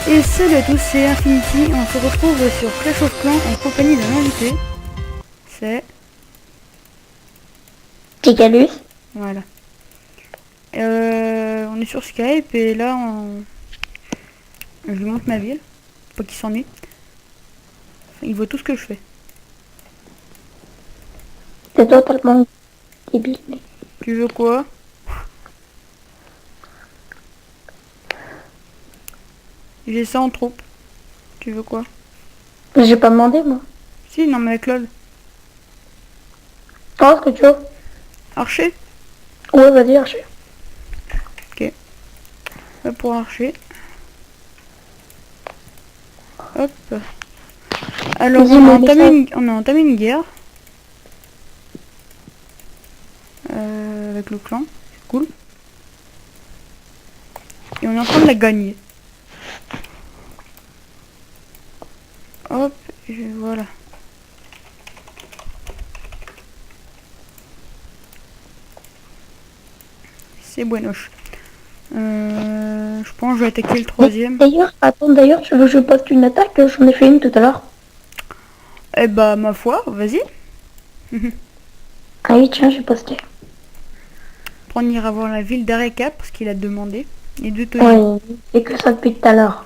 Et salut à tous, c'est Infinity. On se retrouve sur Clash of Clans en compagnie d'un invité. C'est... Ticalus. Voilà. On est sur Skype et là, je lui montre ma ville. Faut qu'il s'ennuie. Il voit tout ce que je fais. C'est totalement débile. Tu veux quoi? J'ai ça en troupe. Tu veux quoi? J'ai pas demandé, moi. Si, non mais avec LOL. Oh, ce que tu veux. Archer? Ouais, vas-y, archer. Ok. Là pour archer. Hop. Alors Vas-y, on a entamé une guerre. Avec le clan. C'est cool. Et on est en train de la gagner. Hop, et voilà. C'est buenoche. Je pense que je vais attaquer le troisième. D'ailleurs, tu veux que je poste une attaque? J'en ai fait une tout à l'heure. Eh bah, ma foi, vas-y. Ah oui, tiens, j'ai posté. On ira voir la ville d'Areka parce qu'il a demandé. Et de te Ouais, c'est que ça depuis tout à l'heure.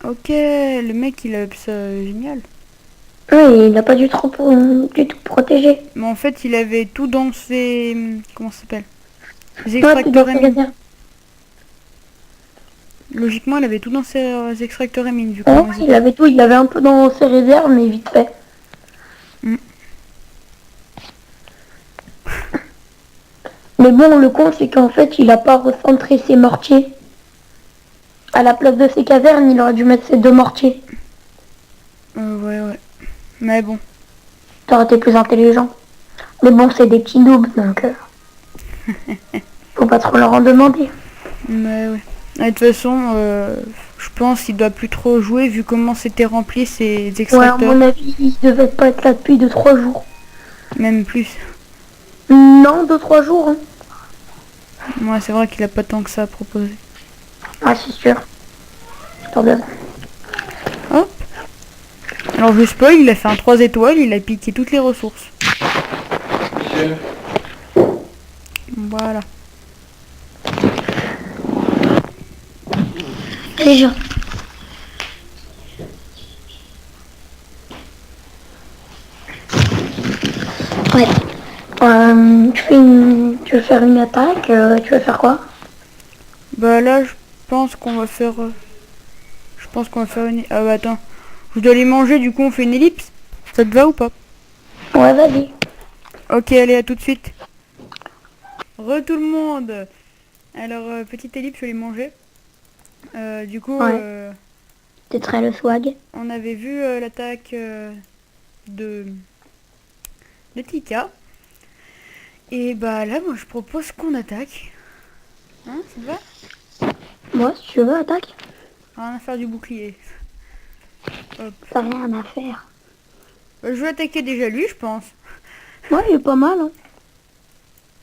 Ok, le mec il a ça génial. Ouais, il a pas du tout protégé. Mais en fait, il avait tout dans ses... Comment ça s'appelle? Les Ouais, tout dans extracteurs ses émines. réserves. Logiquement, il avait tout dans ses extracteurs émines vu Ouais, comment ils il avait tout, il avait un peu dans ses réserves, mais vite fait. Mm. Mais bon, le con, c'est qu'en fait, il a pas recentré ses mortiers. À la place de ses cavernes, il aurait dû mettre ses 2 mortiers. Ouais. Mais bon. Ça aurait été plus intelligent. Mais bon, c'est des petits noobs, donc faut pas trop leur en demander. Mais ouais. Et de toute façon, je pense qu'il doit plus trop jouer vu comment c'était rempli ses Ouais, à extracteurs. mon avis, il devait pas être là depuis 2-3 jours. Même plus. Non, 2-3 jours. Hein. Ouais, c'est vrai qu'il a pas tant que ça à proposer. Ah, c'est sûr. Attendez. Hop. Alors je spoil, il a fait un 3 étoiles, il a piqué toutes les ressources. Voilà. Déjà. Ouais. Tu veux faire une attaque, tu veux faire quoi? Bah là, je pense qu'on va faire... je pense qu'on va faire une... Ah bah attends. Je dois les manger, du coup on fait une ellipse. Ça te va ou pas? Ouais, vas-y. Ok, allez, à tout de suite. Tout le monde. Alors, petite ellipse, je vais les manger. Du coup, Ouais. C'est très le swag. on avait vu l'attaque de Tika. Et bah là, moi je propose qu'on attaque. Hein, ça te va? Moi, si tu veux, attaque. Rien à faire du bouclier. Hop. T'as rien à faire. Je vais attaquer déjà lui, je pense. Ouais, il est pas mal. Hein.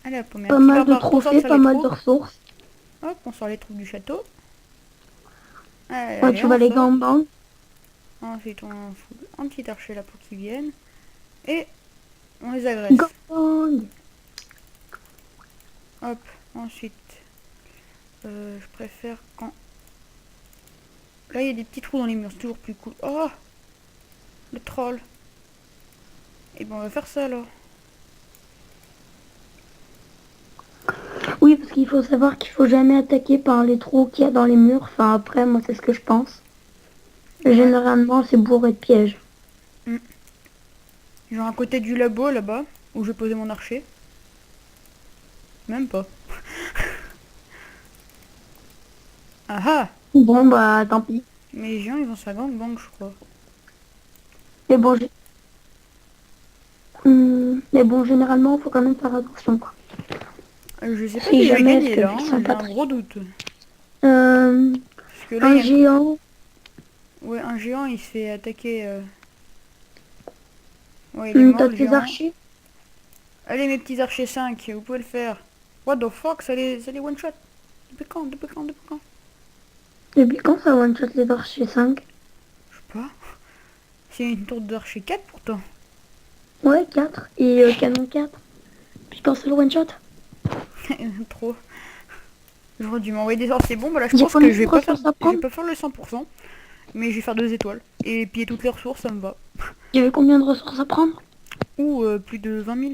Allez, hop, on met un Pas petit mal de barbare pour trophées, sortir pas les mal de troupes. ressources. Hop, on sort les troupes du château. Allez, Ouais, allez, tu vas on les sort. gambans. Ensuite, on fout un petit archer là pour qu'ils viennent. Et on les agresse. Gambang. Hop, ensuite, je préfère quand... Là, il y a des petits trous dans les murs, c'est toujours plus cool. Oh, le troll. Et ben, on va faire ça alors. Oui, parce qu'il faut savoir qu'il faut jamais attaquer par les trous qu'il y a dans les murs. Enfin, après, moi, c'est ce que je pense. Ouais. Généralement, c'est bourré de pièges. Genre à côté du labo là-bas, où je vais poser mon archer. Même pas. Ah ah. Bon, bah, tant pis. Mais les géants, ils vont se faire gangbang, je crois. Mais bon, mais bon, généralement, il faut quand même faire attention, quoi. Je sais pas Si si je vais jamais, gagner parce là, qu'ils hein. sont J'ai pas un très... gros doute. Euh, Parce que là, un il y a géant. Ouais, un géant, il se fait attaquer... Ouais, il est mort T'as le tes géant. archers. Allez, mes petits archers 5, vous pouvez le faire. What the fuck, ça les one-shot. Depuis quand? Depuis quand ça one-shot les archers 5? Je sais pas. C'est une tour d'archer 4 pourtant. Ouais, 4. Et canon 4. Puis quand c'est le one-shot? Trop. J'aurais dû m'envoyer des sorts. C'est bon, bah là je Il y a pense que combien de ressources à je vais prendre? pas faire le 100%. Mais je vais faire 2 étoiles. Et piller toutes les ressources, ça me va. Il y avait combien de ressources à prendre? Ou plus de 20 000.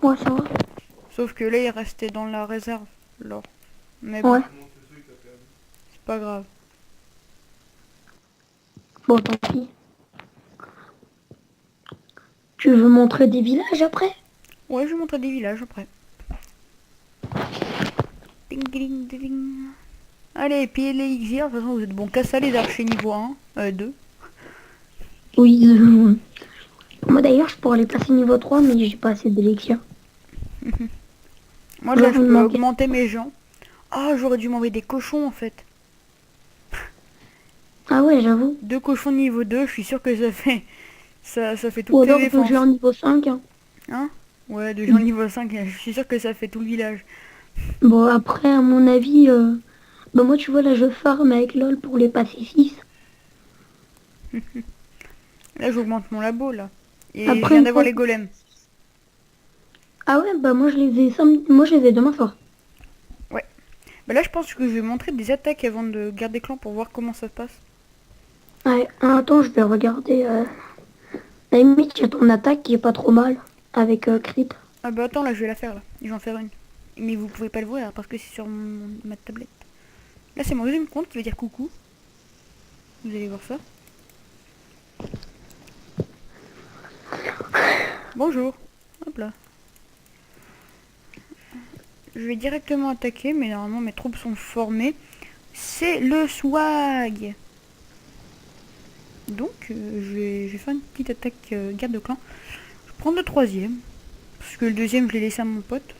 Ouais, ça va. Sauf que là il restait dans la réserve. L'or. Mais bon, Ouais. c'est pas grave. Bon, tant pis. Tu veux montrer des villages après? Ouais, je vais montrer des villages après. Ding, ding, ding, ding. Allez, pillez les elixirs. De toute façon, vous êtes bon qu'à ça, les archers niveau 1, 2. Oui. Moi d'ailleurs, je pourrais les passer niveau 3, mais j'ai pas assez d'élixir. Moi, Là, là, je il me peux manquait. augmenter mes gens. Ah, j'aurais dû m'envoyer des cochons en fait. Ah ouais, j'avoue. 2 cochons niveau 2, je suis sûr que ça fait. Ça fait Ou toutes les alors de défenses. géant niveau 5. Hein. Hein? Ouais, de gens niveau 5, je suis sûr que ça fait tout le village. Bon, après, à mon avis, bah moi, tu vois, là, je farm avec LOL pour les passer 6. Là, j'augmente mon labo là. Et je Après, viens une d'avoir fois... les golems. Ah ouais, bah moi, moi, je les ai demain soir. Ouais. Bah là, je pense que je vais montrer des attaques avant de garder clan pour voir comment ça se passe. Ouais, attends, je vais regarder. À la limite, il y a ton attaque qui est pas trop mal. Avec Creep. Ah bah attends, là, je vais la faire là. Je vais en faire une. Mais vous pouvez pas le voir parce que c'est sur ma tablette. Là, c'est mon deuxième compte qui veut dire coucou. Vous allez voir ça. Bonjour. Hop là. Je vais directement attaquer, mais normalement mes troupes sont formées. C'est le swag. Donc je vais faire une petite attaque garde de clan. Je vais prendre le troisième. Parce que le deuxième je l'ai laissé à mon pote.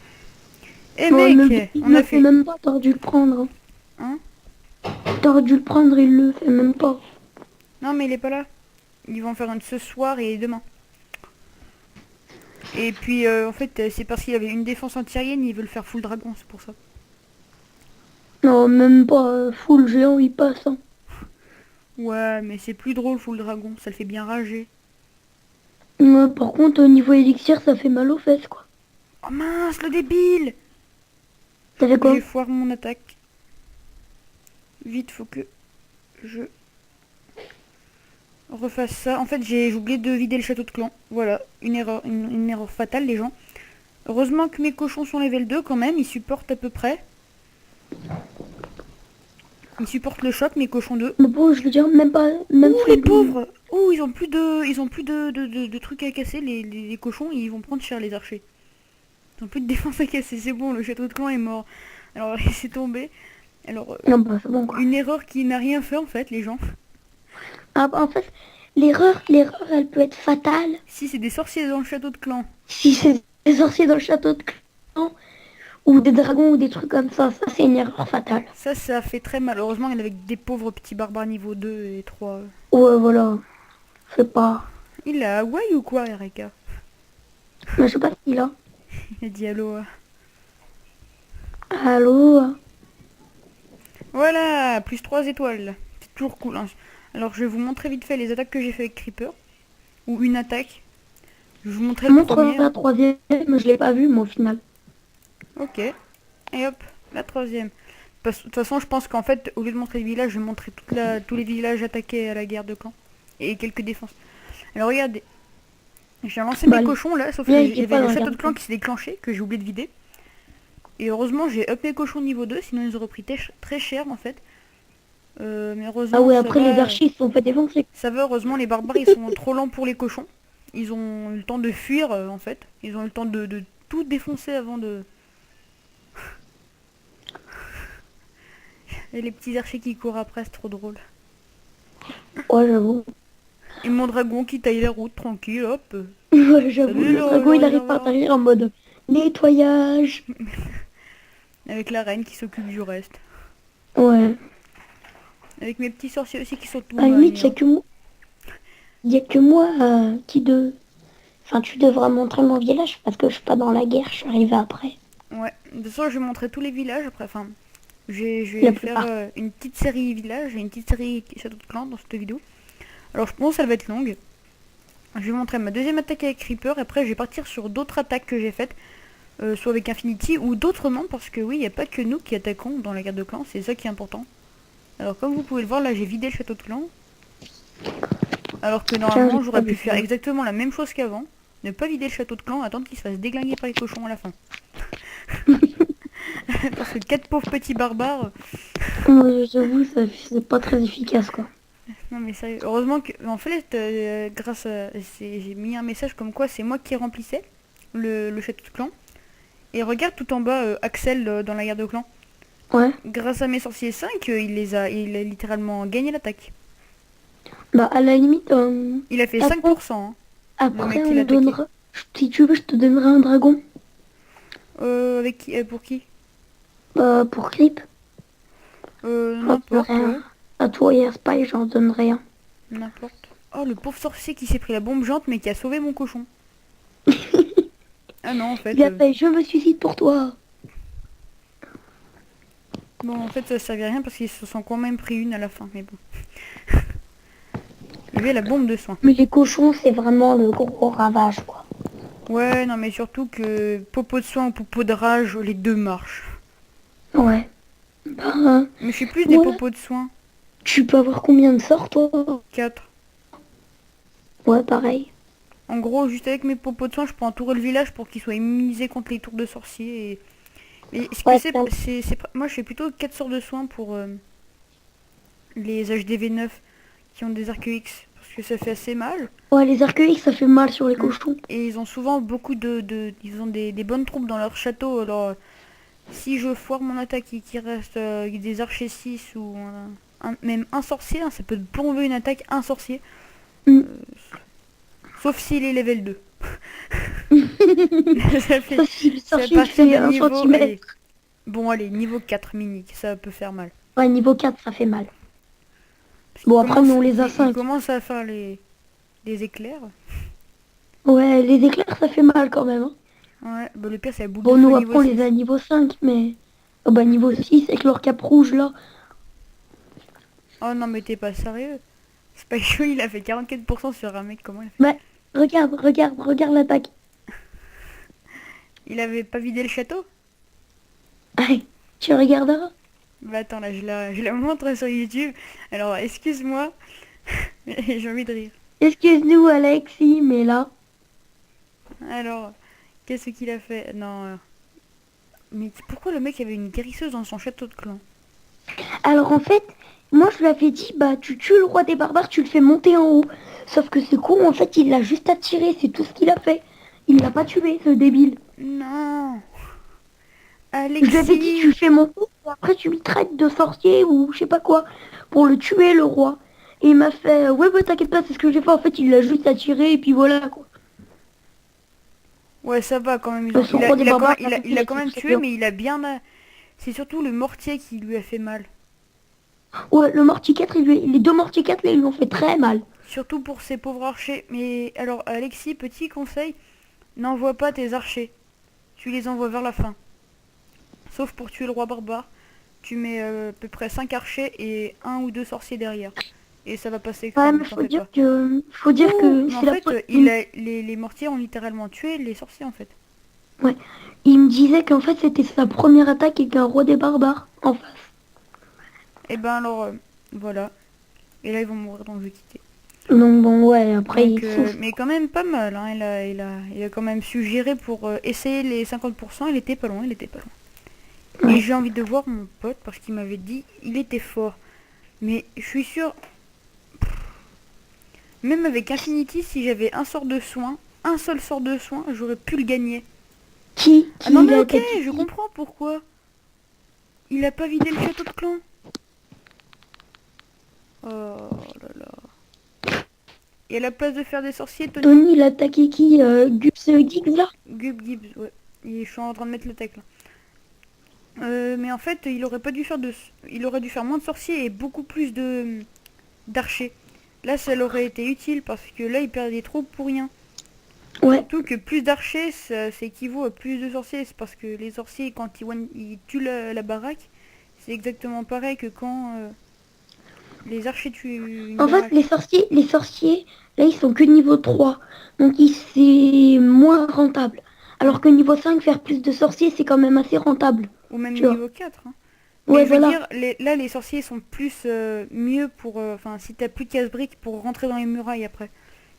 Et Bon, mec, il on le a fait fait... même pas, t'aurais dû le prendre. Hein? T'aurais dû le prendre, il le fait même pas. Non mais il est pas là. Ils vont en faire une ce soir et demain. Et puis en fait c'est parce qu'il avait une défense antiaérienne, ils veulent faire full dragon, c'est pour ça. Non, même pas full géant, il passe. Hein. Ouais mais c'est plus drôle full dragon, ça le fait bien rager. Par contre, au niveau élixir, ça fait mal aux fesses, quoi. Oh mince le débile! T'as fait quoi? J'ai foiré mon attaque. Vite faut que je refasse ça. En fait j'ai oublié de vider le château de clan. Voilà, une erreur fatale les gens. Heureusement que mes cochons sont level 2 quand même, ils supportent à peu près. Ils supportent le choc, mes cochons 2. Mais bon, je veux dire, même pas... Même Ouh les full... pauvres! Ouh ils ont plus de trucs à casser, les cochons, ils vont prendre cher les archers. Ils ont plus de défense à casser, c'est bon, le château de clan est mort. Alors laissez tomber. Alors, Non, bah c'est bon, quoi. une erreur qui n'a rien fait en fait les gens. Ah, bah, en fait, l'erreur, elle peut être fatale Si c'est des sorciers dans le château de clan. si c'est des sorciers dans le château de clan, ou des dragons, ou des trucs comme ça. Ça, c'est une erreur fatale. Ça fait très mal. Heureusement il y en avait des pauvres petits barbares niveau 2 et 3. Ouais, voilà. C'est pas... Il a Hawaï ou quoi, Erika? Mais je sais pas qui, là. Il a dit allô. Allô? Voilà, plus 3 étoiles. C'est toujours cool. Hein. Alors je vais vous montrer vite fait les attaques que j'ai fait avec Creeper. Ou une attaque. Je vais vous montrer le Montre premier. la troisième, je l'ai pas vu, moi, au final. Ok. Et hop, la troisième. De toute façon, je pense qu'en fait, au lieu de montrer les villages, je vais montrer tous les villages attaqués à la guerre de clan. Et quelques défenses. Alors regardez. J'ai lancé Bah, mes cochons là, sauf bien, que il est j'avais pas le dans la château guerre de de clan clan. qui s'est déclenché, que j'ai oublié de vider. Et heureusement, j'ai up mes cochons niveau 2, sinon ils auraient pris très cher en fait. Mais Ah heureusement, ouais, ça après, les va. archis se sont fait défoncer. Ça va, heureusement, les barbares ils sont trop lents pour les cochons. Ils ont eu le temps de fuir en fait. Ils ont eu le temps de tout défoncer avant de... Et les petits archers qui courent après, c'est trop drôle. Ouais, j'avoue. Et mon dragon qui taille la route tranquille, hop. Ouais, j'avoue, Salut le dragon, il arrive pas à réservoir. arriver en mode nettoyage. Avec la reine qui s'occupe du reste. Ouais. Avec mes petits sorciers aussi qui sont tout À la limite, maniants. il y a que moi Enfin, tu devras montrer mon village parce que je suis pas dans la guerre, je suis arrivée après. Ouais, de toute façon je vais montrer tous les villages après, enfin, Je La vais faire plupart. une petite série village et une petite série château de clan dans cette vidéo. Alors je pense qu'elle va être longue. Je vais montrer ma deuxième attaque avec Creeper. Après je vais partir sur d'autres attaques que j'ai faites. Soit avec Infinity ou d'autrement. Parce que oui, il n'y a pas que nous qui attaquons dans la guerre de clan. C'est ça qui est important. Alors comme vous pouvez le voir, là j'ai vidé le château de clan. Alors que Tiens, j'ai normalement pas j'aurais pu vu faire ça. exactement la même chose qu'avant. Ne pas vider le château de clan, attendre qu'il se fasse déglinguer par les cochons à la fin. Parce que 4 pauvres petits barbares. Moi, j'avoue, ça c'est pas très efficace, quoi. Non mais sérieux, heureusement que en fait grâce à j'ai mis un message comme quoi c'est moi qui remplissais le château de clan. Et regarde tout en bas Axel dans la guerre de clan. Ouais. Grâce à mes sorciers 5, il a littéralement gagné l'attaque. Bah, à la limite, Il a fait après, 5%, hein, le après, mec qui on l'a attaqué. donnera. Si tu veux, je te donnerai un dragon. Avec qui, pour qui? Pour Clip. J'en donnerai N'importe, un. ouais. À toi et à Spy, j'en donnerai un. N'importe. Oh, le pauvre sorcier qui s'est pris la bombe jante mais qui a sauvé mon cochon. Ah non, en Il fait. a fait, je me suicide pour toi. Bon, en fait, ça servait à rien parce qu'ils se sont quand même pris une à la fin, mais bon. Il y avait la bombe de soin. Mais les cochons, c'est vraiment le gros ravage, quoi. Ouais, non, mais surtout que popo de soin ou popo de rage, les deux marchent. Ouais. Ben, Mais je suis plus des ouais. popos de soin. Tu peux avoir combien de sorts, toi? 4. Ouais, pareil. En gros, juste avec mes popos de soin, je peux entourer le village pour qu'ils soient immunisés contre les tours de sorciers. Et ce que Ouais, moi, je fais plutôt 4 sorts de soins pour les HDV9 qui ont des arcs X. Parce que ça fait assez mal. ouais, les arcueils, ça fait mal sur les Mm. cochons. Et ils ont souvent beaucoup ils ont des bonnes troupes dans leur château. Alors, si je foire mon attaque et qu'il reste des archers 6 ou même un sorcier, hein, ça peut plomber une attaque, un sorcier. Mm. Sauf s'il est level 2. ça fait, Ça, si le c'est à sorcier, il partir fait de un niveau... Allez, centimètre. bon, allez, niveau 4 mini, ça peut faire mal. Ouais, niveau 4, ça fait mal. Parce qu'il Bon, après, nous, commence, on les a il 5. commence à faire les éclairs. Ouais, les éclairs, ça fait mal quand même, hein. Ouais, bah, le pire, c'est la boule de Bon, feu nous, niveau après, on les 6. a à niveau 5, mais... Oh, bah, niveau 6, avec leur cap rouge, là. Oh non, mais t'es pas sérieux. Spycho, il a fait 44% sur un mec, comment il a fait? Bah, regarde l'attaque. Il avait pas vidé le château? Allez, tu regarderas. Bah attends, là, je la montre sur YouTube. Alors, excuse-moi, mais j'ai envie de rire. Excuse-nous, Alexis, mais là... Alors, qu'est-ce qu'il a fait? Non, mais pourquoi le mec avait une guérisseuse dans son château de clan? Alors, en fait, moi, je lui avais dit, bah, tu tues le roi des barbares, tu le fais monter en haut. Sauf que ce con, en fait, il l'a juste attiré, c'est tout ce qu'il a fait. Il l'a pas tué, ce débile. Non, Je lui avais dit, tu Alexis! fais monter, et après, tu lui traites de sorcier ou je sais pas quoi, pour le tuer, le roi. Et il m'a fait, ouais, bah, t'inquiète pas, c'est ce que j'ai fait. En fait, il l'a juste attiré, et puis voilà, quoi. Ouais, ça va quand même. Son roi des barbares, Il a quand même très tué, bien. mais il a bien... C'est surtout le mortier qui lui a fait mal. Ouais, le mortier 4, les deux mortiers 4, là, ils lui ont fait très mal. Surtout pour ces pauvres archers. Mais alors, Alexis, petit conseil, n'envoie pas tes archers. Tu les envoies vers la fin. Sauf pour tuer le roi barbare. Tu mets à peu près 5 archers et un ou deux sorciers derrière. Et ça va passer Ouais, crème, mais t'en fais pas. faut dire Ouh, que mais en c'est la fait, les mortiers ont littéralement tué les sorciers en fait. Ouais. Il me disait qu'en fait c'était sa première attaque avec un roi des barbares en face. Et ben alors, voilà. Et là, ils vont mourir, donc je vais quitter. Donc bon ouais, après Donc, il souffre. mais quand même pas mal, hein. Il a quand même su gérer pour essayer les 50%. Il était pas loin, il était pas loin. Et Ouais. j'ai envie de voir mon pote parce qu'il m'avait dit il était fort. Mais je suis sûr, même avec Infinity, si j'avais un sort de soin, un seul sort de soin, j'aurais pu le gagner. Ah non Qui mais l'a ok, attaqué je qui. comprends pourquoi. Il a pas vidé le château de clan. Oh là là. Et à la place de faire des sorciers, Tony... Tony l'a attaqué qui Gubs Giggs là. Gub Gibbs, ouais. Et je suis en train de mettre le tech là. Mais en fait, il aurait dû faire moins de sorciers et beaucoup plus d'archers. Là, ça l'aurait été utile parce que là, il perd des troupes pour rien. Ouais. Surtout que plus d'archers, ça équivaut à plus de sorciers. C'est parce que les sorciers, quand ils tuent la baraque, C'est exactement pareil que quand les archers tuent une En fait, baraque. les sorciers, là, ils sont que niveau 3. Donc, c'est moins rentable. Hmm. Alors que niveau 5, faire plus de sorciers, c'est quand même assez rentable. Ou même Tu vois. niveau 4. Hein. Ouais, Mais je veux voilà. dire, là, les sorciers sont plus mieux pour... Enfin, si t'as plus de casse-briques pour rentrer dans les murailles après.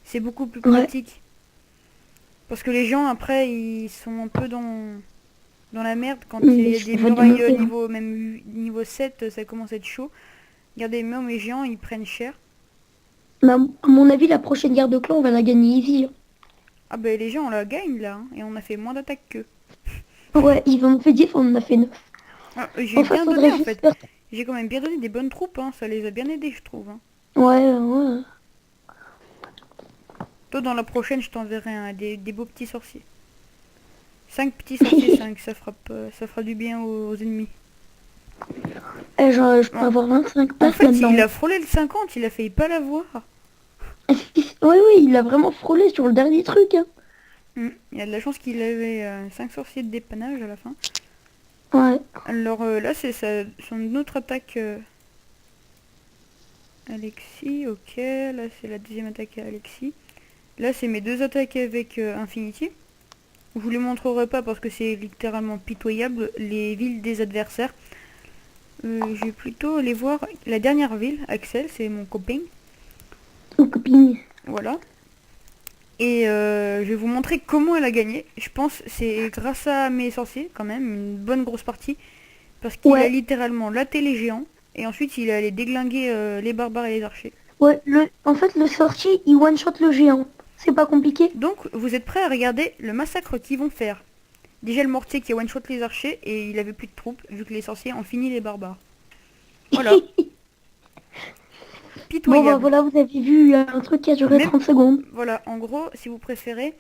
C'est beaucoup plus Ouais. pratique. Parce que les gens, après, ils sont un peu dans la merde quand il Mais y a ça des va murailles démonter, hein. niveau, même niveau 7, ça commence à être chaud. Regardez, même les géants, ils prennent cher. Mais à mon avis, la prochaine guerre de clans, on va la gagner easy, hein. Ah ben les gens, on la gagne là, hein, et on a fait moins d'attaques qu'eux. Ouais, ils en ont fait 10, on en a fait 9. Ah, j'ai Enfin, bien donné faudrait en juste fait. faire... J'ai quand même bien donné des bonnes troupes, hein. Ça les a bien aidés, je trouve. Hein. Ouais, ouais. Toi, dans la prochaine, je t'enverrai des beaux petits sorciers. 5 petits sorciers, 5, ça fera du bien aux ennemis. Eh, je peux Bon, avoir 25 en places fait, il maintenant. a frôlé le 50, il a failli pas l'avoir. Oui, oui, il a vraiment frôlé sur le dernier truc, hein. Il a de la chance qu'il avait 5 sorciers de dépannage à la fin. Ouais. Alors là, c'est son autre attaque. Alexis, ok. Là, c'est la deuxième attaque à Alexis. Là, c'est mes deux attaques avec Infinity. Je vous les montrerai pas parce que c'est littéralement pitoyable, les villes des adversaires. Je vais plutôt aller voir la dernière ville, Axel, c'est mon copain. Une copine. Voilà. Et je vais vous montrer comment elle a gagné. Je pense que c'est grâce à mes sorciers, quand même, une bonne grosse partie. Parce qu'il a Ouais. littéralement laté les géants. Et ensuite, il est allé déglinguer les barbares et les archers. Ouais, en fait, le sorcier, il one-shot le géant. C'est pas compliqué. Donc, vous êtes prêts à regarder le massacre qu'ils vont faire. Déjà le mortier qui a one-shot les archers et il avait plus de troupes vu que les sorciers ont fini les barbares. Voilà, Bon, bah pitoyable. voilà, vous avez vu un truc qui a duré Même, 30 secondes. voilà, en gros, si vous préférez,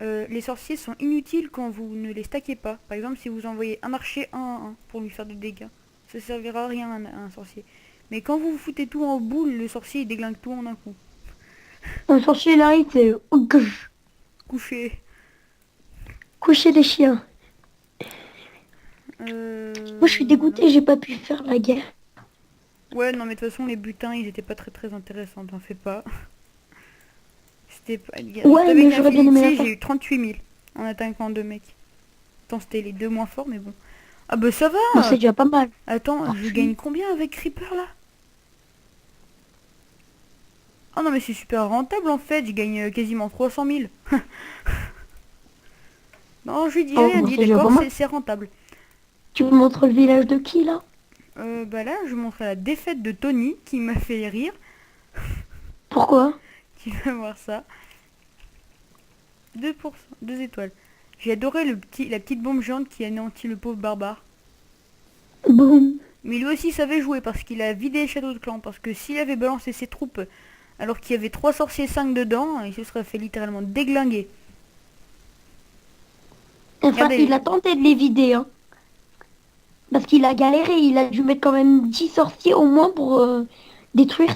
les sorciers sont inutiles quand vous ne les stackez pas. Par exemple, si vous envoyez un archer 1 à 1 pour lui faire des dégâts, ça servira à rien à un sorcier. Mais quand vous foutez tout en boule, le sorcier il déglingue tout en un coup. Un sorcier, là, il fait Couché. coucher les chiens. Moi, je suis Voilà. dégoûtée, j'ai pas pu faire la guerre. Ouais, non, mais de toute façon, les butins, ils étaient pas très intéressants, t'en fais pas. C'était pas... Juste Ouais, mais avec j'aurais bien aimé la Infinity, faire. j'ai eu 38 000 en attaquant deux mecs. Attends, c'était les deux moins forts, mais bon. Ah bah ça Bon, c'est va. déjà pas mal. Attends, je gagne combien avec Reaper, là? Ah non, mais c'est super rentable, en fait. Je gagne quasiment 300 000. Non, je lui dis Oh, rien bon, dit, c'est déjà pas d'accord, mal. c'est rentable. Tu me montres le village de qui, là? Bah là, je montrais la défaite de Tony, qui m'a fait rire. Pourquoi? Tu vas voir ça. 2%, 2 étoiles. J'ai adoré la petite bombe géante qui anéantit le pauvre barbare. Boum. Mais lui aussi savait jouer parce qu'il a vidé les châteaux de clan. Parce que s'il avait balancé ses troupes alors qu'il y avait 3 sorciers 5 dedans, il se serait fait littéralement déglinguer. Enfin, Regardez. il a tenté de les vider, hein. Parce qu'il a galéré, il a dû mettre quand même 10 sorciers au moins pour détruire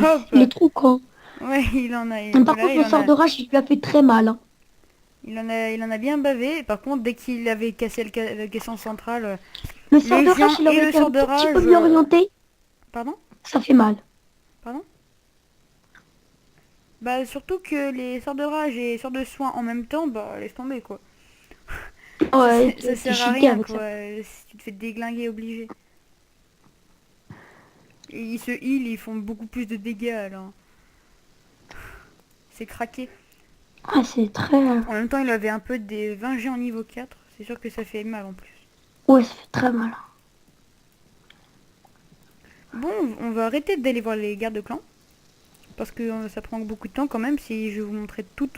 Hop. les trous, quoi. Ouais, il en a. Par Voilà, contre, le sort de rage, il lui a fait très mal, hein. il en a bien bavé. Par contre, dès qu'il avait cassé la caisson centrale, Le sort les de rage, géants il et aurait le été un sort de tout petit peu rage. mieux orienté, Pardon? ça fait mal. Pardon? Bah surtout que les sorts de rage et les sorts de soin en même temps, bah laisse tomber quoi. Ouais, Ça t'es sert à cheaté rien avec quoi, ça. si tu te fais déglinguer obligé. Et ils se heal, ils font beaucoup plus de dégâts alors. C'est craqué. Ah, c'est très... En même temps, il avait un peu des 20 géants niveau 4. C'est sûr que ça fait mal en plus. Ouais, ça fait très mal. Bon, on va arrêter d'aller voir les gardes de clan. Parce que ça prend beaucoup de temps quand même si je vous montrais tout.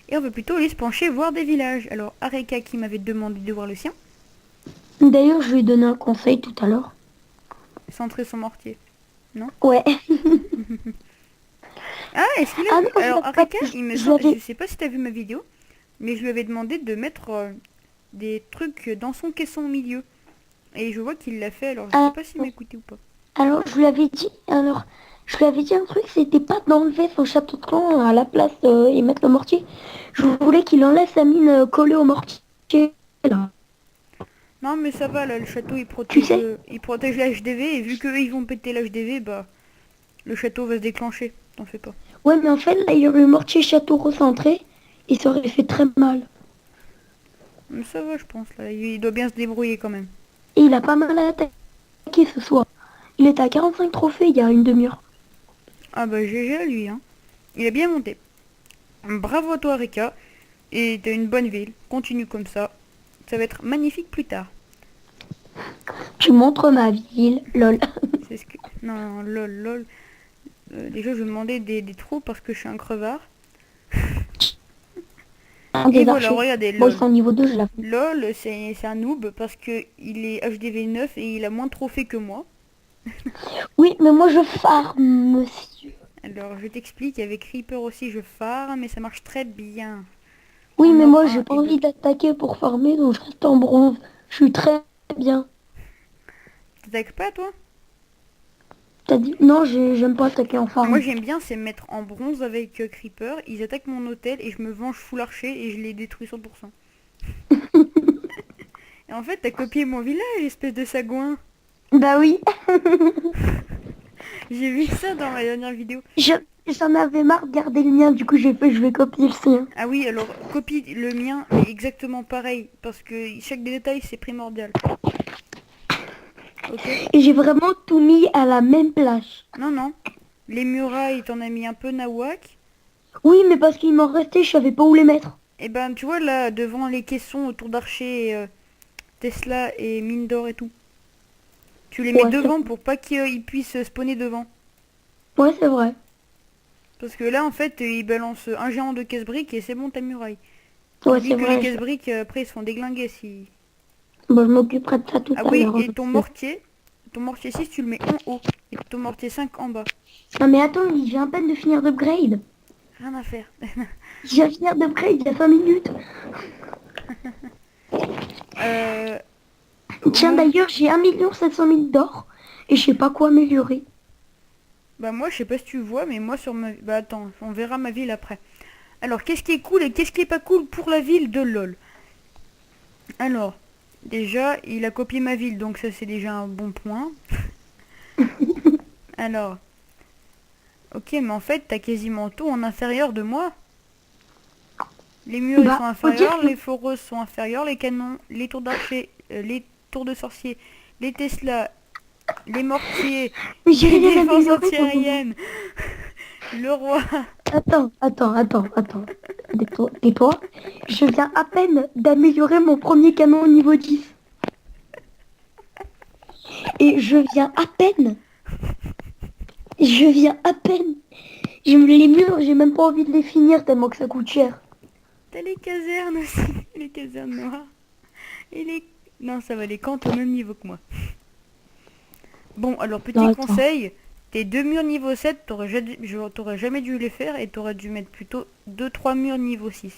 Et on va plutôt aller se pencher voir des villages. Alors, Areka qui m'avait demandé de voir le sien, D'ailleurs, je lui ai donné un conseil tout à l'heure. centrer son mortier. Non? Ouais. Ah, est-ce qu'il a Ah vu? non, je Alors, l'avais pas... Areka, il me Je semble, je l'avais... sais pas si t'as vu ma vidéo, mais je lui avais demandé de mettre des trucs dans son caisson au milieu. Et je vois qu'il l'a fait, alors je sais Ah, pas s'il m'a écouté ou pas. alors, je lui avais dit... Alors, je lui avais dit un truc, c'était pas d'enlever son château de clan à la place et mettre le mortier. Je voulais qu'il enlève sa mine collée au mortier, là. Non mais ça va là, le château Tu sais? il protège la HDV et vu qu'eux ils vont péter la HDV, bah le château va se déclencher, t'en fais pas. Ouais, mais en fait, là, il y aurait eu mortier château recentré et ça aurait fait très mal. Mais ça va je pense là, il doit bien se débrouiller quand même. Et il a pas mal attaqué ce soir. Il était à 45 trophées il y a une demi-heure. Ah bah GG à lui hein. Il a bien monté. Bravo à toi Rika, et t'as une bonne ville, continue comme ça va être magnifique plus tard. Tu montres ma ville, lol. C'est ce que... Non, lol, lol. Déjà je vais demander des trous parce que je suis un crevard. Un Et des voilà, archers. regardez, Bon, ils lol. sont au niveau 2, je l'ai fait. LOL, c'est un noob parce que il est HDV 9 et il a moins de trophées que moi. Oui, mais moi, je farm, monsieur. Alors je t'explique, avec Reaper aussi je farm, mais ça marche très bien. Oui, En mais or moi, j'ai 1 pas et 2. envie d'attaquer pour farmer, donc je reste en bronze. Je suis très bien. T'attaques pas toi? T'as dit? Non, j'aime pas attaquer en Moi farm. j'aime bien, c'est me mettre en bronze avec Creeper, ils attaquent mon hôtel et je me venge full archer et je les détruis 100%. Et en fait t'as copié mon village, espèce de sagouin. Bah oui, J'ai vu ça dans ma dernière vidéo. je- j'en avais marre de garder le mien, du coup, j'ai fait, je vais copier le sien. Ah oui, alors copie le mien, mais exactement pareil, parce que chaque détail c'est primordial. Ok? Et j'ai vraiment tout mis à la même place. Non, non. Les murailles, t'en as mis un peu nawak. Oui, mais parce qu'il m'en restait, je savais pas où les mettre. Et ben, tu vois là, devant les caissons autour d'Archer, Tesla et mine d'or et tout. Tu les mets Ouais, devant pour pas qu'ils puissent spawner devant. c'est vrai. Parce que là, en fait, ils balancent un géant de casse-briques et c'est bon ta muraille. Ouais, Oublie c'est que les vrai. casse-briques, après, ils se font déglinguer si... Bon, je m'occuperai de ça tout Ah à oui, l'heure. et ton mortier 6, tu le mets en haut. Et ton mortier 5 en bas. Non, mais attends, il vient à peine de finir d'upgrade. Rien à faire. Il vient de finir d'upgrade il y a 5 minutes. euh... Tiens, Bon, d'ailleurs, j'ai 1 700 000 d'or et je sais pas quoi améliorer. bah moi, je sais pas si tu vois, mais moi sur ma... Bah attends, on verra ma ville après. Alors, qu'est-ce qui est cool et qu'est-ce qui est pas cool pour la ville de LOL? Alors, déjà, il a copié ma ville, donc ça c'est déjà un bon point. Alors, ok, mais en fait, t'as quasiment tout en inférieur de moi. Les murs, ils sont Bah, faut dire inférieurs, que... les foreuses sont inférieures, les canons, les tours d'archer, les tours de sorcier, les Tesla, les mortiers, Mais j'ai les rien défenses amélioré pour le moment. antiaériennes, le roi. Attends. Tais-toi. Je viens à peine d'améliorer mon premier canon au niveau 10. Et je viens à peine. Les murs, j'ai même pas envie de les finir tellement que ça coûte cher. T'as les casernes aussi, les casernes noires. Et les... Non, ça va, les camps au même niveau que moi. Bon, alors Non, petit attends. conseil, tes deux murs niveau 7, t'aurais jamais dû les faire et t'aurais dû mettre plutôt deux trois murs niveau 6.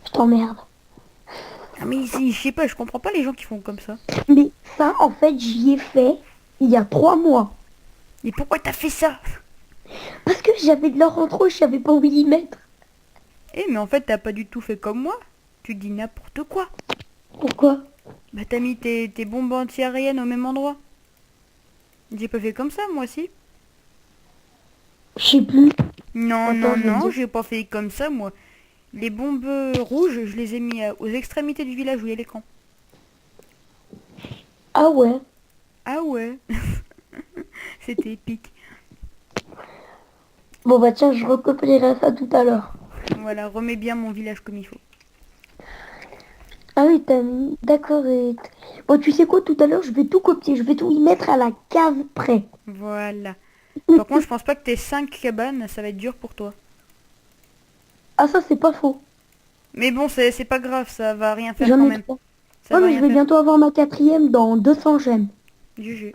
Je t'emmerde. Ah mais ici, je sais pas, je comprends pas les gens qui font comme ça. Mais ça, en fait, j'y ai fait il y a 3 mois. Mais pourquoi t'as fait ça? Parce que j'avais de l'or en trop, je savais pas où y mettre. Eh mais en fait t'as pas du tout fait comme moi. Tu dis n'importe quoi. Pourquoi? Bah t'as mis tes bombes anti-aériennes au même endroit. J'ai pas fait comme ça moi aussi. Je sais plus. Non, Attends, non, je vais te non, dire. j'ai pas fait comme ça moi. Les bombes rouges, je les ai mis aux extrémités du village où il y a les camps. Ah ouais. Ah ouais, c'était épique. Bon bah tiens, je recopierai ça tout à l'heure. Voilà, remets bien mon village comme il faut. Ah oui, t'as mis... D'accord. Bon, tu sais quoi, tout à l'heure, je vais tout copier. Je vais tout y mettre à la case près. Voilà. Par contre, je pense pas que tes 5 cabanes, ça va être dur pour toi. Ah ça, c'est pas faux. Mais bon, c'est pas grave, ça va rien faire J'en quand ai même. 3. Ça Ouais, va mais je rien vais faire. bientôt avoir ma 4e dans 200 gemmes. GG.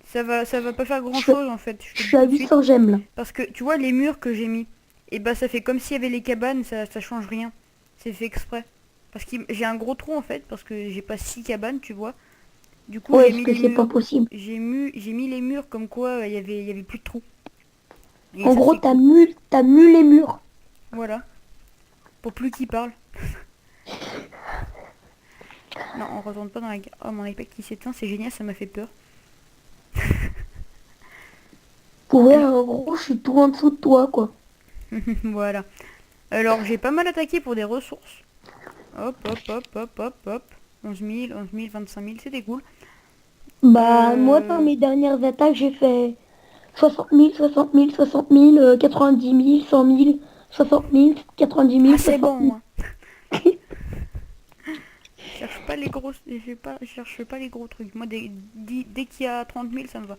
Ça va pas faire grand Je, chose en fait, je je te le suis dis à tout de suite. 800 gemmes là. Parce que tu vois les murs que j'ai mis, et bah ça fait comme s'il y avait les cabanes, ça change rien. C'est fait exprès. Parce que j'ai un gros trou en fait, parce que j'ai pas 6 cabanes, tu vois. Du coup Ouais, j'ai parce mis que les c'est pas murs. possible. J'ai mis les murs comme quoi il y avait plus de trous. Et En ça gros, c'est cool. t'as mu les murs. Voilà. Pour plus qu'ils parlent. Non, on retourne pas dans la gare. Oh, mon iPad qui s'éteint, c'est génial, ça m'a fait peur. Ouais, Alors, en gros, je suis tout en dessous de toi, quoi. voilà. Alors, j'ai pas mal attaqué pour des ressources. Hop, hop, hop, hop, hop, hop. 11 000, 25 000, c'était cool. Bah, moi, dans Euh... mes dernières attaques, j'ai fait 60 000, 60 000, 60 000, 90 000, 100 000, 60 000, 90 Ah, 000, c'est 60 000. bon, hein. Je cherche pas les gros trucs. Moi, dès qu'il y a 30 000, ça me va.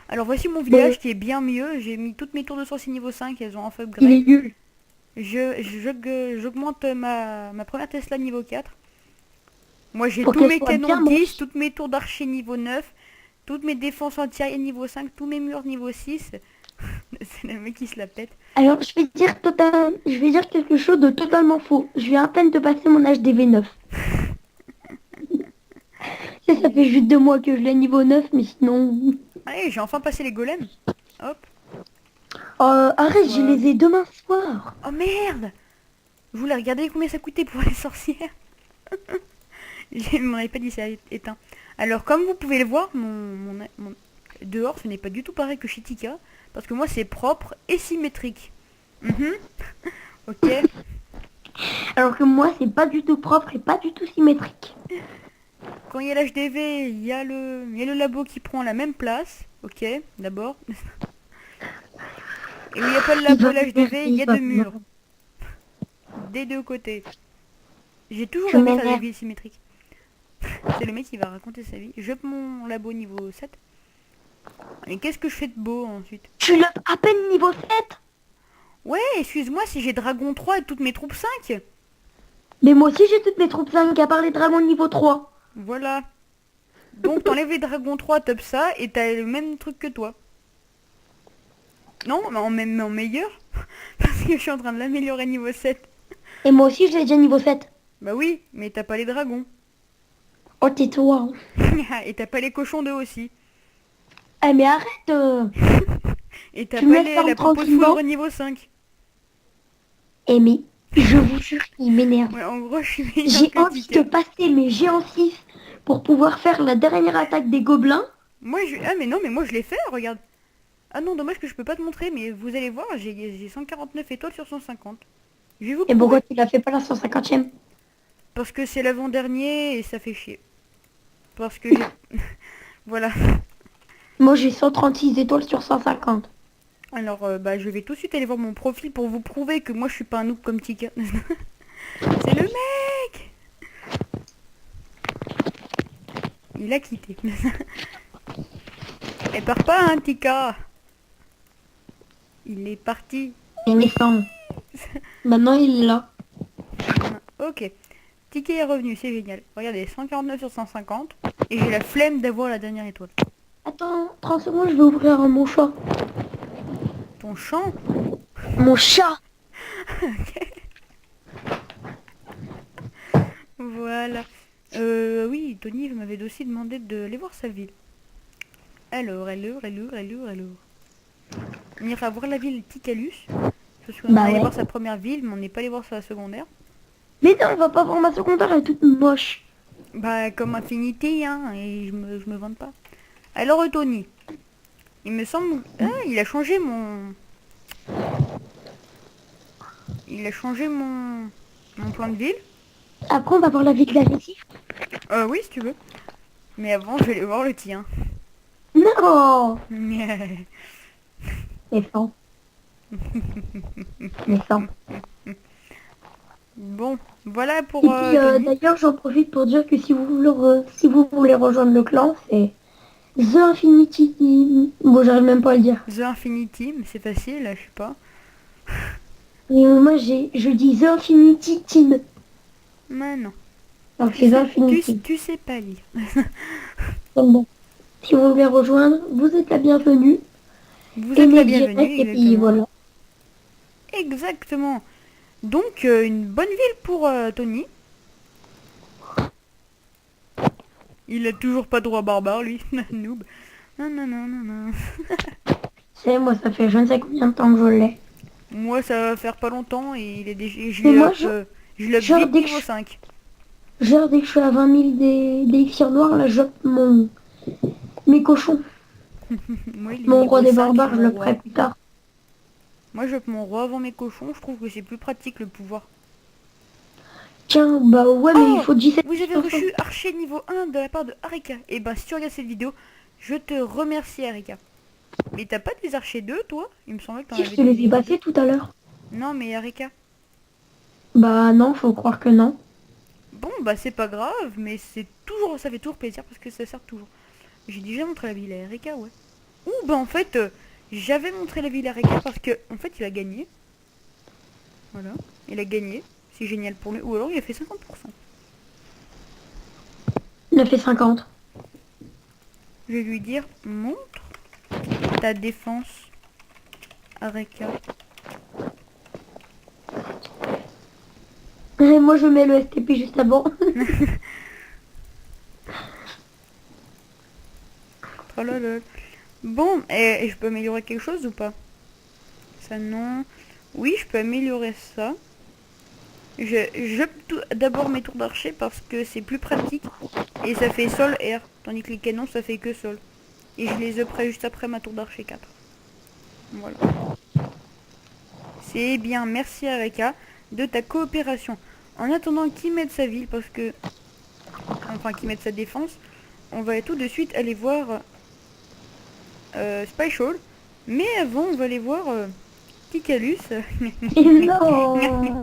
Alors, voici mon Bon, village qui est bien mieux. J'ai mis toutes mes tours de sorcier niveau 5, elles ont enfin il est upgrade. nul. J'augmente ma première Tesla niveau 4. Moi, j'ai Pour tous qu'elle mes soit canons bien 10, moche. toutes mes tours d'archer niveau 9, toutes mes défenses anti-aériennes niveau 5, tous mes murs niveau 6. C'est le mec qui se la pète. Alors, je vais dire quelque chose de totalement faux. Je viens à peine de passer mon âge DV9. Ça fait juste 2 mois que je l'ai niveau 9, mais sinon... Allez, j'ai enfin passé les golems. Hop, Arrête, je voilà. les ai demain soir. Oh merde! Je voulais regarder combien ça coûtait pour les sorcières. Mon iPad il s'est éteint. Alors comme vous pouvez le voir, dehors ce n'est pas du tout pareil que chez Tika. Parce que moi c'est propre et symétrique. Mhm. Ok. Alors que moi, c'est pas du tout propre et pas du tout symétrique. Quand il y a l'HDV, il y a le labo qui prend la même place. Ok, d'abord. Et où il n'y a pas le labo et l'HDV, il y a deux murs. Des deux côtés. J'ai toujours Je aimé faire des m'énerve. villes symétriques. C'est le mec qui va raconter sa vie. Je mon labo niveau 7. Et qu'est-ce que je fais de beau ensuite? Tu l'as à peine niveau 7. Ouais, excuse-moi si j'ai Dragon 3 et toutes mes troupes 5. Mais moi aussi, j'ai toutes mes troupes 5 à part les dragons niveau 3. Voilà. Donc t'enlèves les Dragons 3, top ça, et t'as le même truc que toi. Non, mais en meilleur. Parce que je suis en train de l'améliorer niveau 7. Et moi aussi, je l'ai déjà niveau 7. Bah oui, mais t'as pas les dragons. Oh, tais-toi. Et t'as pas les cochons d'eux aussi. Eh, mais arrête. Et t'as Tu me pas laisses parler la propose tranquillement. foudre niveau 5. Eh, mais je vous jure, il m'énerve. Ouais, en gros, je suis meilleur J'ai que envie de Tika. passer mes géants 6 pour pouvoir faire la dernière attaque des gobelins. Moi, Ah, mais non, mais moi, je l'ai fait, regarde. Ah non, dommage que je peux pas te montrer, mais vous allez voir, j'ai 149 étoiles sur 150. Je vais vous Et pourquoi prouver. tu l'as fait pas la 150e? Parce que c'est l'avant-dernier et ça fait chier. Parce que j'ai... Voilà. Moi, j'ai 136 étoiles sur 150. Alors, bah, je vais tout de suite aller voir mon profil pour vous prouver que moi, je suis pas un noob comme Tika. C'est le mec. Il a quitté. Elle part pas, hein, Tika. Il est parti. Il me semble. Maintenant, il est là. Ok. Tika est revenu, c'est génial. Regardez, 149 sur 150. Et j'ai la flemme d'avoir la dernière étoile. Attends, 30 secondes, je vais ouvrir mon chat. Ton champ. Mon chat. Voilà. Oui, Tony m'avait aussi demandé d'aller voir sa ville. Alors. On ira voir la ville Ticalus. Parce qu'on est Bah allé ouais. voir sa première ville, mais on n'est pas allé voir sa secondaire. Mais non, on va pas voir ma secondaire, elle est toute moche. Bah, comme Infinity, hein, et je me vante pas. Alors, Tony, il me semble... Ah, il a changé mon... Il a changé mon plan de ville. Après, on va voir la ville d'Alexis. Oui, si tu veux. Mais avant, je vais aller voir le tien. Non. Méchant. Méchant. Bon, voilà pour Et puis, Tony. d'ailleurs, j'en profite pour dire que si vous voulez rejoindre le clan, c'est The Infinity Team. Bon, j'arrive même pas à le dire. The Infinity, mais c'est facile, là, je sais pas. Et moi, je dis The Infinity Team. Mais non. Donc, c'est The Infinity. Tu sais pas lire. Donc, bon. Si vous voulez rejoindre, vous êtes la bienvenue. Vous êtes la bienvenue, Et puis, exactement. voilà. Exactement. Donc, une bonne ville pour Tony. Il a toujours pas droit barbare, lui. Noob. Non, non, non, non, non. C'est moi, ça fait je ne sais combien de temps que je l'ai. Moi, ça va faire pas longtemps et il est déjà... Mais moi, je l'ai genre, vite dès que niveau je- 5. Genre, dès que je suis à 20 000 d'élixirs noirs, là, j'ope mes cochons. Moi, il est Mon roi niveau des 5, barbares, je mon le ferai roi. plus tard. Moi, je mon roi avant mes cochons. Je trouve que c'est plus pratique le pouvoir. Tiens, bah ouais, mais il Oh, faut 17 vous avez 500. reçu archer niveau 1 de la part de Harika. Et ben, si tu regardes cette vidéo, je te remercie, Harika. Mais t'as pas des archers 2, toi? Il me semblait que t'en Si, je avais te des les ai niveau 2. passés tout à l'heure. Non, mais Harika. Bah non, faut croire que non. Bon, bah c'est pas grave, mais c'est toujours, ça fait toujours plaisir parce que ça sert toujours. J'ai déjà montré la ville à Erika, ouais. Ouh, bah en fait, j'avais montré la ville à Erika parce que, en fait, il a gagné. Voilà, il a gagné. C'est génial pour lui. Ou alors il a fait 50%. Il a fait 50. Je vais lui dire, montre ta défense, Areka. Et moi, je mets le STP juste avant. Tralala. Bon, et je peux améliorer quelque chose ou pas? Ça non. Oui, je peux améliorer ça. Je d'abord mes tours d'archer parce que c'est plus pratique. Et ça fait sol R. Tandis que les canons ça fait que sol. Et je les upgrade juste après ma tour d'archer 4. Voilà. C'est bien, merci Areka de ta coopération. En attendant qu'il mette sa ville parce que... Enfin qu'il mette sa défense. On va tout de suite aller voir Spyshall. Mais avant on va aller voir Kikalus. Et non.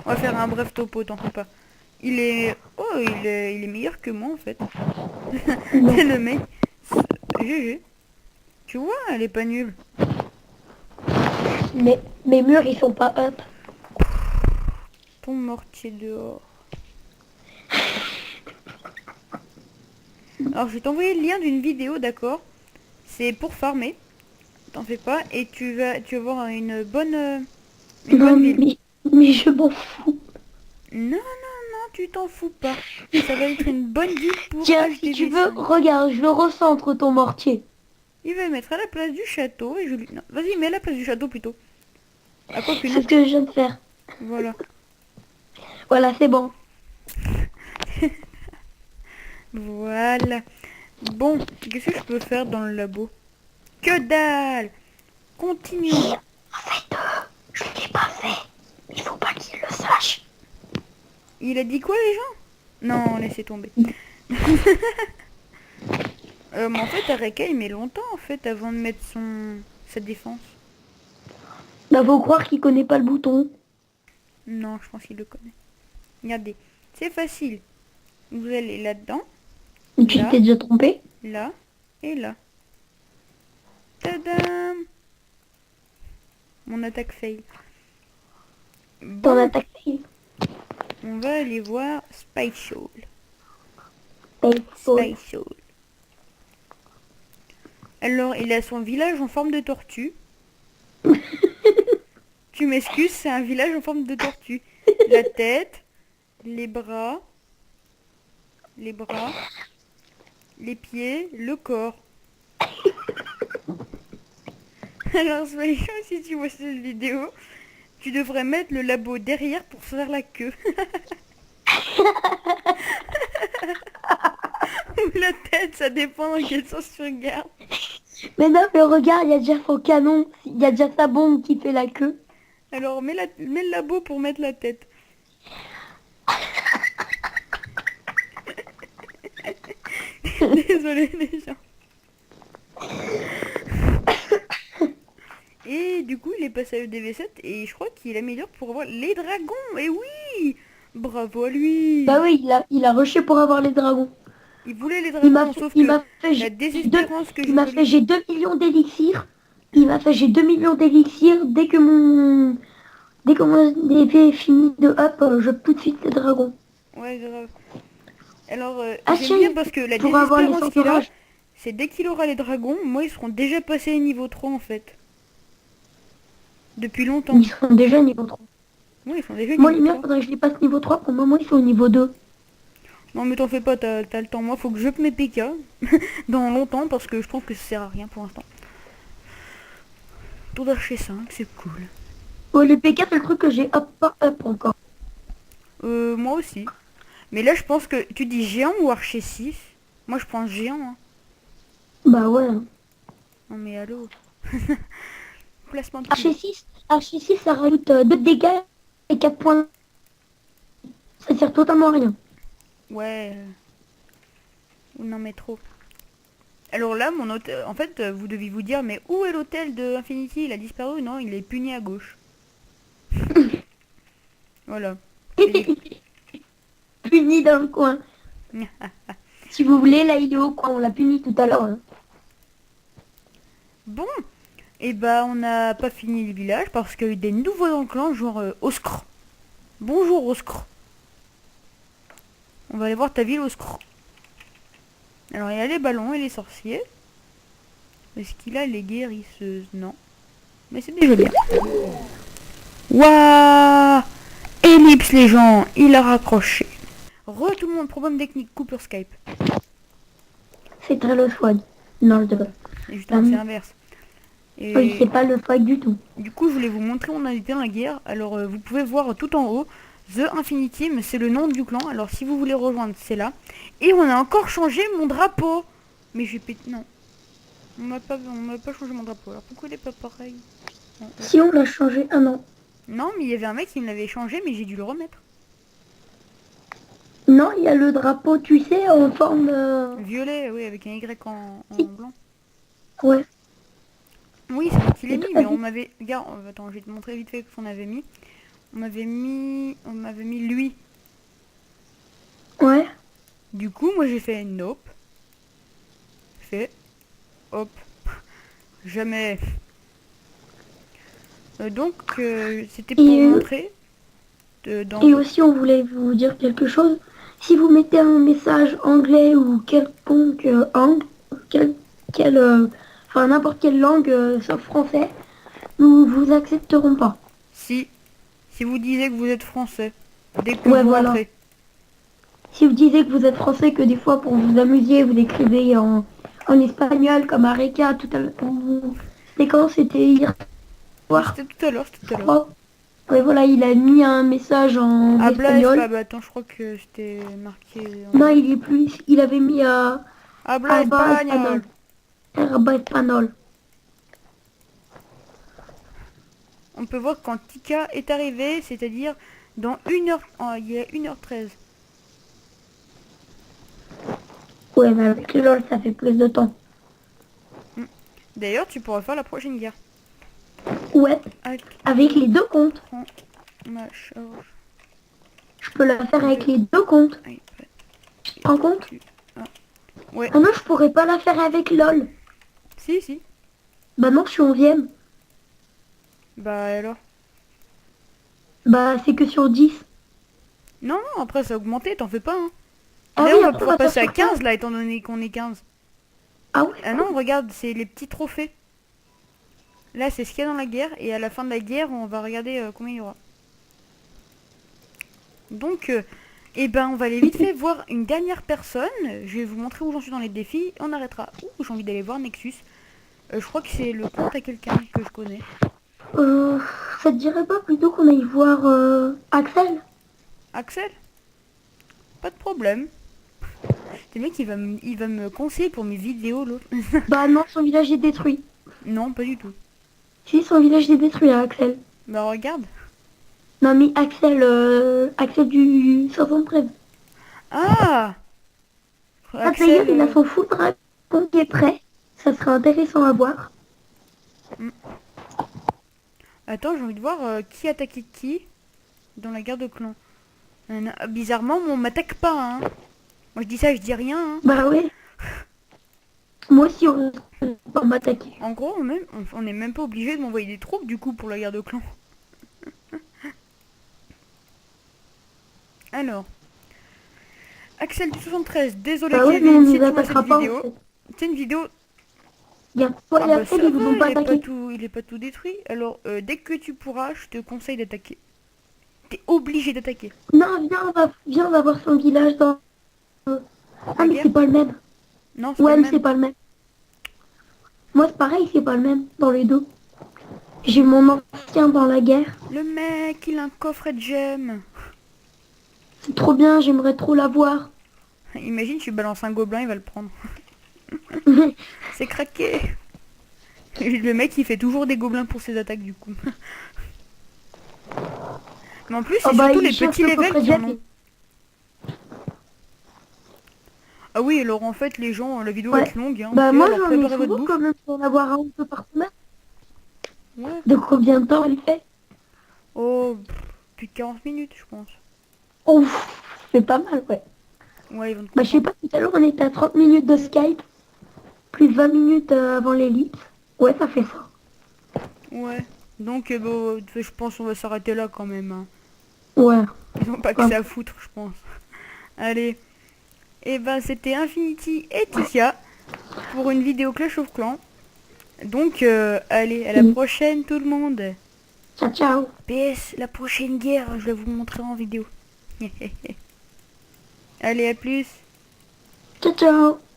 On va faire un bref topo, t'en fais pas. Il est... Oh, il est meilleur que moi en fait. Non. C'est le mec. GG. Tu vois, elle est pas nulle. Mais mes murs, ils sont pas up. Ton mortier dehors. Alors je vais t'envoyer le lien d'une vidéo, d'accord? C'est pour farmer. T'en fais pas. Et tu vas avoir une Non, bonne ville. mais je m'en fous. Non, non, non, tu t'en fous pas. Ça va être une bonne ville pour Tiens, si tu veux, HDV5. regarde, je le recentre ton mortier. Il va le mettre à la place du château et je lui... Non, vas-y, mets à la place du château plutôt. À quoi que C'est non. ce que je viens de faire. Voilà. Voilà, c'est bon. Voilà. Bon, qu'est-ce que je peux faire dans le labo? Que dalle! Continue. En fait, je l'ai pas fait. Il faut pas qu'il le sache. Il a dit quoi les gens? Non, laissez tomber. Mais en fait, Areka il met longtemps en fait avant de mettre sa défense. Bah, faut croire qu'il connaît pas le bouton. Non, je pense qu'il le connaît. Regardez, c'est facile. Vous allez là-dedans, Tu là, t'es déjà trompé. là et là. Tadam! Mon attaque fail. Ton Bon, attaque fail. on va aller voir Spyshall. Fail. Spyshall. Alors, il a son village en forme de tortue. Tu m'excuses, c'est un village en forme de tortue. La tête, les bras, les pieds, le corps. Alors, Spyshall, si tu vois cette vidéo, tu devrais mettre le labo derrière pour faire la queue. Ou la tête, ça dépend dans quel sens tu regardes. Mais non, mais regarde, il y a déjà son canon. Il y a déjà sa bombe qui fait la queue. Alors, mets le labo pour mettre la tête. Désolé les gens. Et du coup, il est passé à EDV7 et je crois qu'il améliore pour avoir les dragons. Et oui! Bravo à lui! Bah oui, il a rushé pour avoir les dragons. Il voulait les Il m'a dragons, fait, sauf il que m'a fait, la j'ai deux, désespérance que il je m'a fait, voulais... j'ai 2 millions d'élixirs. Il m'a fait, j'ai 2 millions d'élixirs. Dès que mon épée est finie de up, je tout de suite les dragons. Ouais, grave. Alors, Ah j'aime tiens, bien parce que la pour avoir les désespérance qu'il a, entourages. c'est dès qu'il aura les dragons, moi, ils seront déjà passés niveau 3 en fait. Depuis longtemps. Ils sont déjà niveau 3. Ouais, ils sont déjà Moi, niveau les miens, 3. faudrait que je les passe niveau 3. Pour le moment, ils sont au niveau 2. Non, mais t'en fais pas, t'as le temps. Moi, faut que je up mes PK dans longtemps parce que je trouve que ça sert à rien pour l'instant. Tour d'archer 5, c'est cool. Oh, les PK, c'est le truc que j'ai up, pas up encore. Moi aussi. Mais là, je pense que... Tu dis géant ou archer 6? Moi, je pense géant. Hein. Bah ouais. Non mais allô. Placement de Archer pied. 6, Archer 6, ça rajoute 2 dégâts et 4 points. Ça sert totalement à rien. Ouais. Non mais trop. Alors là, mon hôtel... En fait, vous devez vous dire, mais où est l'hôtel de Infinity? Il a disparu? Non, il est puni à gauche. Voilà. Et- Puni dans le coin. Si vous voulez, là il est au coin, on l'a puni tout à l'heure. Hein. Bon. Et bah, on n'a pas fini le village parce qu'il y a eu des nouveaux dans le clan, genre Oscr. Bonjour Oscr. On va aller voir ta ville Oscr. Alors, il y a les ballons et les sorciers. Est-ce qu'il a les guérisseuses? Non. Mais c'est déjà bien. Waouh! Ellipse les gens, il a raccroché. Tout le monde, problème technique, coupure Skype. C'est très le swag. Non, je devrais. Et justement, c'est l'inverse. Et Oui, c'est pas le swag du tout. du coup, je voulais vous montrer où on a été dans la guerre. Alors, vous pouvez voir tout en haut, The Infinity, mais c'est le nom du clan. Alors, si vous voulez rejoindre, c'est là. Et on a encore changé mon drapeau. Mais j'ai pété... Non. On m'a pas changé mon drapeau. Alors, pourquoi il est pas pareil? Non, Si on l'a changé, ah non. non, mais il y avait un mec qui me l'avait changé, mais j'ai dû le remettre. Non, il y a le drapeau, tu sais, en forme de... Violet, oui, avec un Y en Si. blanc. Ouais. Oui, c'est moi qui l'ai Et mis, toi, mais vas-y. on m'avait... Regarde, attends, je vais te montrer vite fait ce qu'on avait mis. On m'avait mis lui. Ouais. Du coup, moi j'ai fait nope. Fait hop. Jamais. Donc, c'était pour Et, montrer dans... et aussi, on voulait vous dire quelque chose. Si vous mettez un message anglais ou quelconque enfin n'importe quelle langue sauf français, nous vous accepterons pas. Si vous disiez que vous êtes français, dès que Ouais, vous voilà. rentrez. Si vous disiez que vous êtes français, que des fois pour vous amuser, vous écrivez en espagnol comme Areca tout à l'heure. C'était quand? C'était hier Oui, soir, c'était tout à l'heure, c'était je tout à l'heure. crois. Ouais, voilà, il a mis un message en Habla espagnol. espagnol. Attends, je crois que c'était marqué Non, en... il est plus. Il avait mis Habla Alba Espagnol. espagnol. Alba Espagnol. On peut voir quand Tika est arrivé, c'est-à-dire dans 1 heure... Oh, il est 1h13. Ouais, mais avec le LOL, ça fait plus de temps. D'ailleurs, tu pourras faire la prochaine guerre. Ouais, avec les deux comptes. Prends ma charge. Je peux la faire avec les deux comptes. iPad. Tu te rends compte? Ah. Ouais. Ah non, je pourrais pas la faire avec LOL. Si. Bah non, je suis 11e. Bah alors. Bah c'est que sur 10. Non, après ça a augmenté, t'en fais pas. Hein. Ah Là, oui, on va après, pouvoir on va passer à faire sur 15 là, étant donné qu'on est 15. Ah ouais? Ah non, regarde, c'est les petits trophées. Là, c'est ce qu'il y a dans la guerre. Et à la fin de la guerre, on va regarder combien il y aura. Donc, eh ben, on va aller vite fait voir une dernière personne. Je vais vous montrer où j'en suis dans les défis. On arrêtera. Ouh, j'ai envie d'aller voir Nexus. Je crois que c'est le compte à quelqu'un que je connais. Euh, Ça te dirait pas plutôt qu'on aille voir Axel? Axel? Pas de problème. C'est mec, il va me conseiller pour mes vidéos, l'autre. Bah non, son village est détruit. Non, pas du tout. Si, son village est détruit là, Axel. Bah regarde. Non mais Axel, Axel du 73. Ah, Ah d'ailleurs, Axel. il a son fou dragon qui est prêt. Ça sera intéressant à voir. Attends, j'ai envie de voir qui attaquait qui dans la guerre de clan. Bizarrement, on m'attaque pas. Hein. Moi, je dis ça, je dis rien. Hein. Bah ouais. Moi aussi, on va m'attaquer. En gros, on est même pas obligé de m'envoyer des troupes du coup pour la guerre de clan. Alors, Axel du 73, désolé Bah qu'il ouais, ait mais on initié nous de moi attaquera cette pas en vidéo. fait. C'est une vidéo. Bien. Toi Ah et bah Axel, ça ils vous ont va, pas attaqué. il est pas tout détruit. Alors, dès que tu pourras, je te conseille d'attaquer. T'es obligé d'attaquer. Non, viens, on va voir son village dans... Ah La mais guerre? c'est pas le même. Non, c'est pas Ouais, le mais c'est même. pas le même. Moi, c'est pareil, c'est pas le même dans les deux. J'ai eu mon ancien dans la guerre. Le mec, il a un coffret de gemmes. C'est trop bien, j'aimerais trop l'avoir. Imagine, tu balances un gobelin, il va le prendre. C'est craqué. Le mec, il fait toujours des gobelins pour ses attaques, du coup. Mais en plus, Oh c'est bah surtout il les cherche petits le levels coffret qui en jet. ont. Ah oui, alors en fait, les gens, la vidéo va Ouais. être longue, hein, Bah ok, moi alors j'en ai préparez votre souvent bouffe. quand même pour en avoir un ou deux par semaine. Ouais. De combien de temps elle fait? Oh, plus de 40 minutes, je pense. Oh, c'est pas mal, ouais. Ouais, ils vont être Bah je sais contents. pas, tout à l'heure on était à 30 minutes de Skype, plus 20 minutes avant l'ellipse. Ouais, ça fait ça. Ouais. Donc, bon, je pense qu'on va s'arrêter là quand même, hein. Ouais. Ils ont pas que Hop. ça à foutre, je pense. Allez. Et ben, c'était Infinity et Ticia pour une vidéo Clash of Clans. Donc, allez, à la Oui. prochaine tout le monde. Ciao, ciao. PS, la prochaine guerre, je vais vous montrer en vidéo. Allez, à plus. Ciao, ciao.